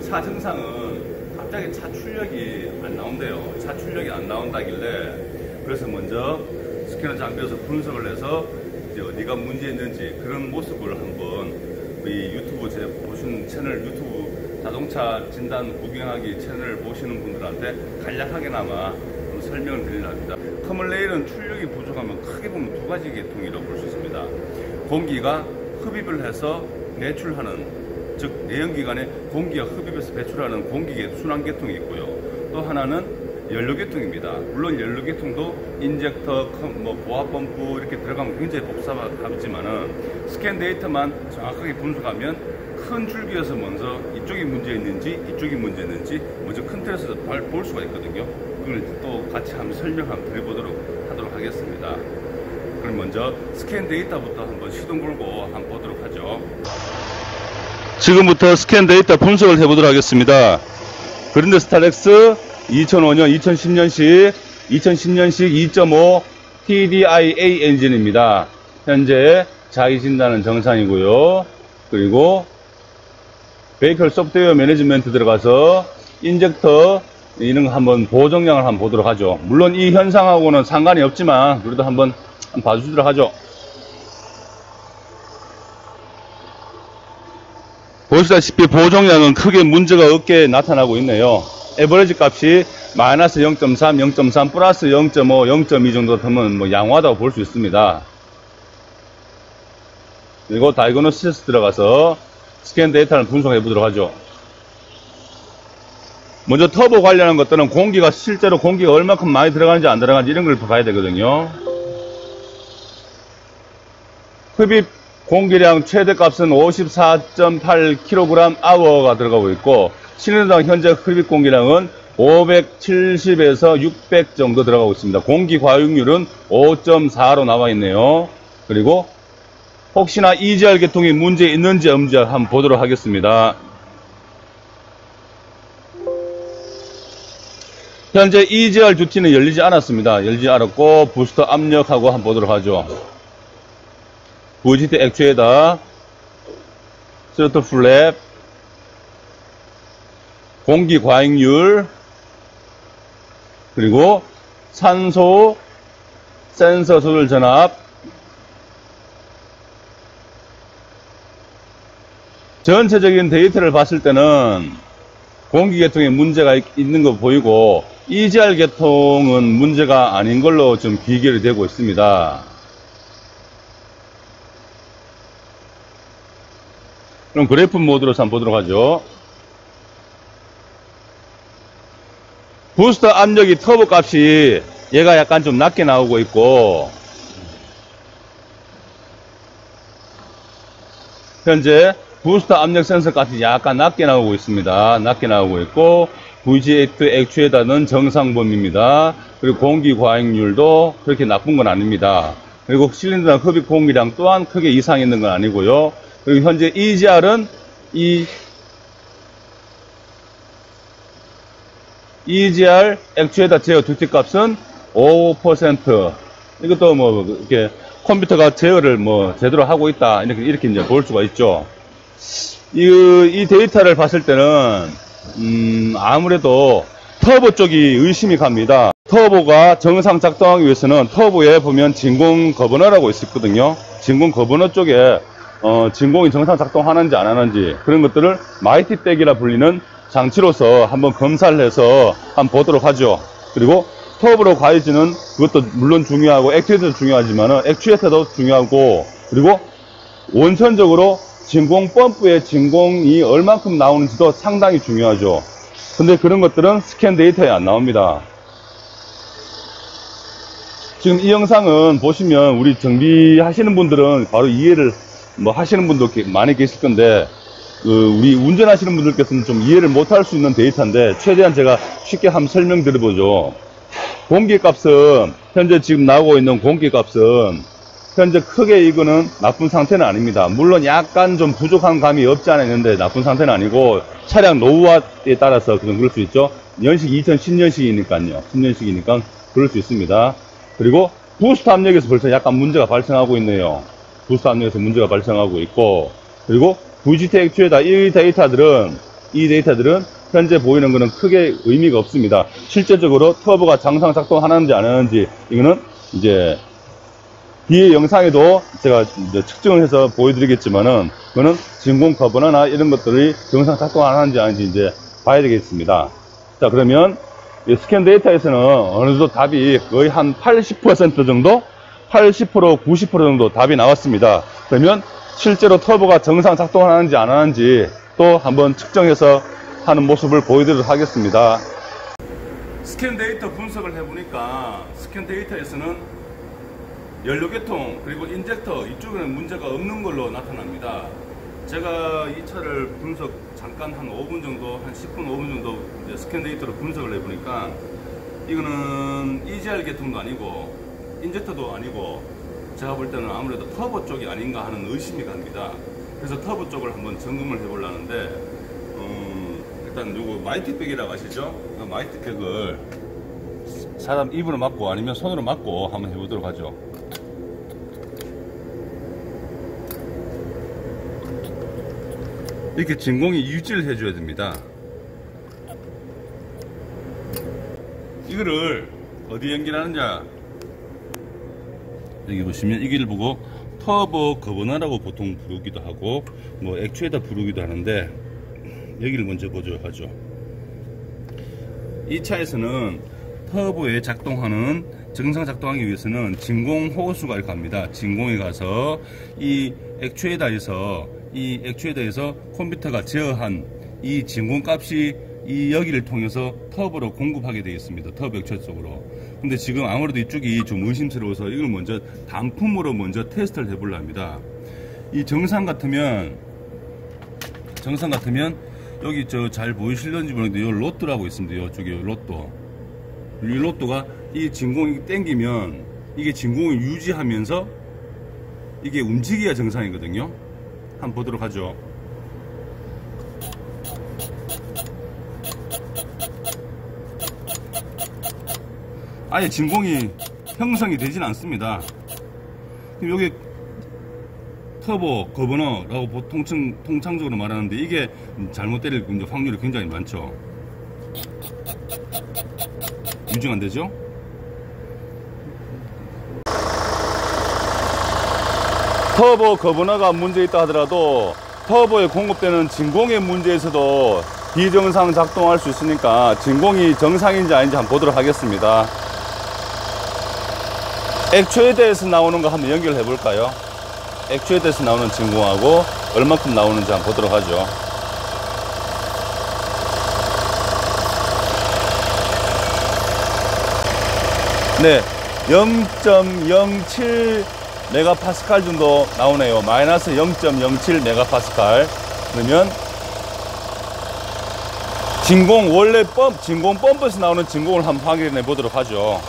차 증상은 갑자기 차 출력이 안 나온대요. 차 출력이 안 나온다길래 그래서 먼저 스캐너 장비에서 분석을 해서 이제 어디가 문제 있는지 그런 모습을 한번 우리 유튜브 제 보시는 채널 유튜브 자동차 진단 구경하기 채널을 보시는 분들한테 간략하게나마 설명을 드리려 합니다. 커먼 레일은 출력이 부족하면 크게 보면 두 가지 계통이라고 볼 수 있습니다. 공기가 흡입을 해서 배출하는, 즉 내연기관에 공기가 흡입해서 배출하는 공기계 순환 계통이 있고요. 또 하나는 연료 계통입니다. 물론 연료 계통도 인젝터, 보압 펌프 이렇게 들어가면 굉장히 복잡하지만은 스캔 데이터만 정확하게 분석하면 큰 줄기에서 먼저 이쪽이 문제 있는지 이쪽이 문제 있는지 먼저 큰 틀에서 볼 수가 있거든요. 그걸 또 같이 한번 설명 한번 드려보도록 하도록 하겠습니다. 그럼 먼저 스캔 데이터부터 한번 시동 걸고 한번 보도록 하죠. 지금부터 스캔 데이터 분석을 해보도록 하겠습니다. 그랜드 스타렉스 2005년, 2010년식 2.5 TDI-A 엔진입니다. 현재 자기 진단은 정상이고요. 그리고 베이클 소프트웨어 매니지먼트 들어가서 인젝터 이런 거 한번 보정량을 한번 보도록 하죠. 물론 이 현상하고는 상관이 없지만 그래도 한번 봐주도록 하죠. 보시다시피 보정량은 크게 문제가 없게 나타나고 있네요. 에버리지 값이 마이너스 0.3, 0.3, 플러스 0.5, 0.2 정도 되면 뭐 양호하다고 볼 수 있습니다. 그리고 다이그노시스 들어가서 스캔 데이터를 분석해 보도록 하죠. 먼저 터보 관련한 것들은 공기가 실제로 공기가 얼마큼 많이 들어가는지 안 들어가는지 이런 걸 봐야 되거든요. 흡입 공기량 최대값은 54.8kg/h가 들어가고 있고 실린더당 현재 흡입 공기량은 570에서 600 정도 들어가고 있습니다. 공기 과육률은 5.4로 나와 있네요. 그리고 혹시나 EGR 계통이 문제 있는지 없는지 한번 보도록 하겠습니다. 현재 EGR 듀티는 열리지 않았습니다. 열리지 않았고 부스터 압력하고 한번 보도록 하죠. VGT 액추에다 스로틀 플랩, 공기 과잉률, 그리고 산소 센서 조절 전압, 전체적인 데이터를 봤을 때는 공기 계통에 문제가 있는 거 보이고 EGR 계통은 문제가 아닌 걸로 좀 비교가 되고 있습니다. 그럼 그래프 모드로서 한번 보도록 하죠. 부스터 압력이 터보 값이 얘가 약간 좀 낮게 나오고 있고 현재 부스터 압력 센서 값이 약간 낮게 나오고 있습니다. 낮게 나오고 있고 VG8 액추에다는 정상 범위입니다. 그리고 공기 과잉률도 그렇게 나쁜 건 아닙니다. 그리고 실린더 흡입 공기량 또한 크게 이상이 있는 건 아니고요. 그리고 현재 EGR은 EGR 액추에다 제어 듀티 값은 5%. 이것도 뭐 이렇게 컴퓨터가 제어를 뭐 제대로 하고 있다 이렇게 이제 볼 수가 있죠. 이 데이터를 봤을 때는 아무래도 터보 쪽이 의심이 갑니다. 터보가 정상 작동하기 위해서는 터보에 보면 진공 거버너라고 있었거든요. 진공 거버너 쪽에 진공이 정상 작동하는지 안 하는지 그런 것들을 마이티백이라 불리는 장치로서 한번 검사를 해서 한번 보도록 하죠. 그리고 터보로 가해지는 그것도 물론 중요하고 액추에이터도 중요하지만 액추에이터도 중요하고 그리고 원천적으로 진공 펌프의 진공이 얼만큼 나오는지도 상당히 중요하죠. 근데 그런 것들은 스캔 데이터에 안 나옵니다. 지금 이 영상은 보시면 우리 정비하시는 분들은 바로 이해를 하시는 분도 많이 계실 건데 우리 운전하시는 분들께서는 좀 이해를 못할 수 있는 데이터인데 최대한 제가 쉽게 한번 설명드려보죠. 공기값은 현재 지금 나오고 있는 공기값은 현재 크게 이거는 나쁜 상태는 아닙니다. 물론 약간 좀 부족한 감이 없지 않아 있는데 나쁜 상태는 아니고 차량 노후화에 따라서 그럴 수 있죠. 연식 2010년식이니까요. 10년식이니까 그럴 수 있습니다. 그리고 부스터 압력에서 벌써 약간 문제가 발생하고 있네요. 부스터 압력에서 문제가 발생하고 있고 그리고 VGT 액추에다 이 데이터들은 이 데이터들은 현재 보이는 것은 크게 의미가 없습니다. 실제적으로 터보가 정상 작동하는지 안 하는지 이거는 이제 뒤에 영상에도 제가 이제 측정을 해서 보여드리겠지만은 그거는 진공 커버너나 이런 것들이 정상 작동 안 하는지 아닌지 이제 봐야 되겠습니다. 자, 그러면 이 스캔 데이터에서는 어느 정도 답이 거의 한 80% 정도, 80%, 90% 정도 답이 나왔습니다. 그러면 실제로 터보가 정상 작동하는지 안 하는지 또 한번 측정해서 하는 모습을 보여드리도록 하겠습니다. 스캔 데이터 분석을 해보니까 스캔 데이터에서는 연료계통 그리고 인젝터 이쪽에는 문제가 없는 걸로 나타납니다. 제가 이 차를 분석 잠깐 한 5분 정도, 한 10분, 5분 정도 이제 스캔 데이터로 분석을 해보니까 이거는 EGR 계통도 아니고 인젝터도 아니고 제가 볼 때는 아무래도 터보 쪽이 아닌가 하는 의심이 갑니다. 그래서 터보 쪽을 한번 점검을 해보려는데 일단 요거 마이티백이라고 아시죠? 마이티백을 사람 입으로 맞고 아니면 손으로 맞고 한번 해보도록 하죠. 이렇게 진공이 유지를 해줘야 됩니다. 이거를 어디 연결하느냐, 여기 보시면 이 길을 보고 터보 거버너라고 보통 부르기도 하고 뭐 액추에다 부르기도 하는데 여기를 먼저 보조를 하죠. 이 차에서는 터보에 작동하는 정상 작동하기 위해서는 진공 호수가 이렇게 갑니다. 진공에 가서 이 액추에다에서 컴퓨터가 제어한 이 진공 값이 이 여기를 통해서 터보로 공급하게 되어 있습니다. 터보 액추 쪽으로. 근데 지금 아무래도 이쪽이 좀 의심스러워서 이걸 먼저 단품으로 먼저 테스트를 해보려 합니다. 이 정상 같으면 여기 저 잘 보이실런지 모르겠는데 요 로또라고 있습니다. 요쪽에 로또. 이 로또가 이 진공이 땡기면 이게 진공을 유지하면서 이게 움직여야 정상이거든요. 한번 보도록 하죠. 아예 진공이 형성이 되진 않습니다. 여기 터보 거버너라고 보통 통상적으로 말하는데 이게 잘못 때릴 확률이 굉장히 많죠. 유지가 안 되죠? 터보 거버너가 문제 있다 하더라도 터보에 공급되는 진공의 문제에서도 비정상 작동할 수 있으니까 진공이 정상인지 아닌지 한번 보도록 하겠습니다. 액추에대에서 나오는 거 한번 연결해 볼까요? 액추에대에서 나오는 진공하고 얼마큼 나오는지 한번 보도록 하죠. 네, 0.07 메가파스칼 정도 나오네요. 마이너스 0.07 메가파스칼. 그러면 진공, 원래 진공 펌프에서 나오는 진공을 한번 확인해 보도록 하죠.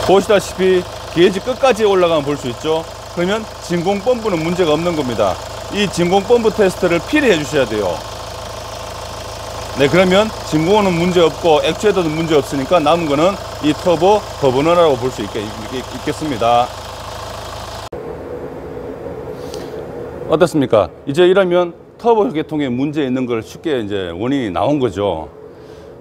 보시다시피 게이지 끝까지 올라가면 볼 수 있죠. 그러면 진공 펌프는 문제가 없는 겁니다. 이 진공 펌프 테스트를 필히 해 주셔야 돼요. 네, 그러면 진공은 문제 없고 액추에도 문제 없으니까 남은 거는 이 터보 거버너라고 볼 수 있겠습니다. 어떻습니까? 이제 이러면 터보 계통에 문제 있는 걸 쉽게 이제 원인이 나온 거죠.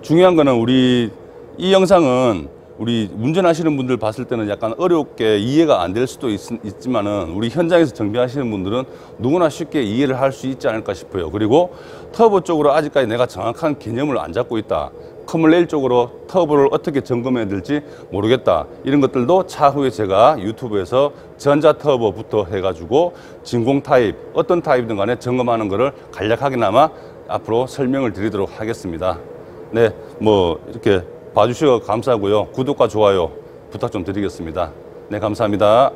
중요한 거는 이 영상은 우리 운전하시는 분들 봤을 때는 약간 어렵게 이해가 안 될 수도 있지만은 우리 현장에서 정비하시는 분들은 누구나 쉽게 이해를 할 수 있지 않을까 싶어요. 그리고 터보 쪽으로 아직까지 내가 정확한 개념을 안 잡고 있다. 커물레일 쪽으로 터보를 어떻게 점검해야 될지 모르겠다. 이런 것들도 차후에 제가 유튜브에서 전자 터보부터 해가지고 진공 타입, 어떤 타입이든 간에 점검하는 거를 간략하게나마 앞으로 설명을 드리도록 하겠습니다. 네, 뭐 이렇게 봐주셔서 감사하고요. 구독과 좋아요 부탁 좀 드리겠습니다. 네, 감사합니다.